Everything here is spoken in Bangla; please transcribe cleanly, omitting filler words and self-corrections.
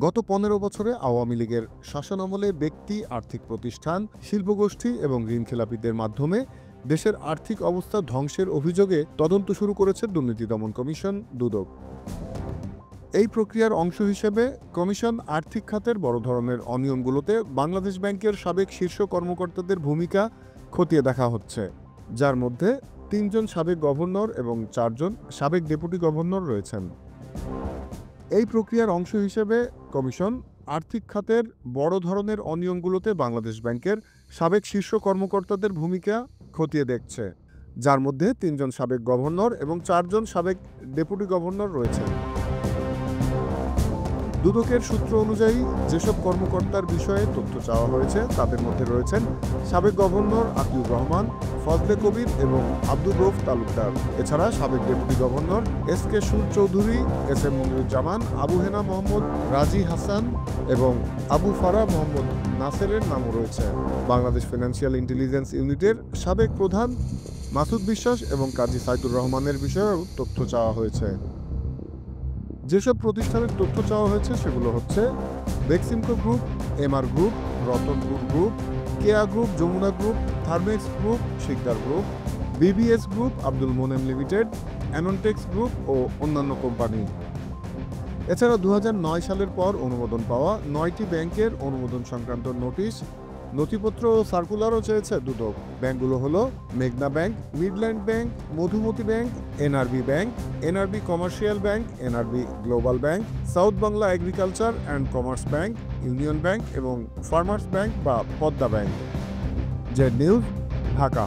গত ১৫ বছরে আওয়ামী লীগের শাসনামলে ব্যক্তি, আর্থিক প্রতিষ্ঠান, শিল্পগোষ্ঠী এবং ঋণখেলাপিদের মাধ্যমে দেশের আর্থিক অবস্থা ধ্বংসের অভিযোগে তদন্ত শুরু করেছে দুর্নীতি দমন কমিশন দুদক। এই প্রক্রিয়ার অংশ হিসেবে কমিশন আর্থিক খাতের বড় ধরনের অনিয়মগুলোতে বাংলাদেশ ব্যাংকের সাবেক শীর্ষ কর্মকর্তাদের ভূমিকা খতিয়ে দেখা হচ্ছে, যার মধ্যে ৩ জন সাবেক গভর্নর এবং ৪ জন সাবেক ডেপুটি গভর্নর রয়েছেন। এই প্রক্রিয়ার অংশ হিসেবে কমিশন আর্থিক খাতের বড় ধরনের অনিয়মগুলোতে বাংলাদেশ ব্যাংকের সাবেক শীর্ষ কর্মকর্তাদের ভূমিকা খতিয়ে দেখছে, যার মধ্যে ৩ জন সাবেক গভর্নর এবং ৪ জন সাবেক ডেপুটি গভর্নর রয়েছেন। দুদকের সূত্র অনুযায়ী যেসব কর্মকর্তার বিষয়ে তথ্য চাওয়া হয়েছে তাদের মধ্যে রয়েছেন সাবেক গভর্নর আতিউর রহমান, ফজলে কবির এবং আব্দুর রউফ তালুকদার। এছাড়া সাবেক ডেপুটি গভর্নর এস.কে সুর চৌধুরী, এস.এম মনিরুজ্জামান, আবু হেনা মোহাম্মদ, রাজি হাসান এবং আবু ফারাহ মোহাম্মদ নাসেরের নামও রয়েছে। বাংলাদেশ ফিনান্সিয়াল ইন্টেলিজেন্স ইউনিটের সাবেক প্রধান মাসুদ বিশ্বাস এবং কাজী সাইদুর রহমানের বিষয়েও তথ্য চাওয়া হয়েছে। যেসব প্রতিষ্ঠানের তথ্য চাওয়া হয়েছে সেগুলো হচ্ছে Beximco group, MR group, Ratanpur group, Keya group, Jamuna group, Thermex group, Sikder group, BBS group, Abdul Monem limited, Anontex group ও অন্যান্য কোম্পানি। এছাড়া ২০০৯ সালের পর অনুমোদন পাওয়া ৯টি ব্যাংকের অনুমোদন সংক্রান্ত নোটিশ, নথিপত্র ও সার্কুলারও চেয়েছে দুদক। ব্যাংকগুলো হলো মেঘনা bank, Midland bank, Madhumati bank, NRB bank, NRB commercial bank, NRB global bank, south Bangla agriculture and commerce bank, union bank এবং ফার্মার্স ব্যাংক বা Padma bank. Z news, Dhaka.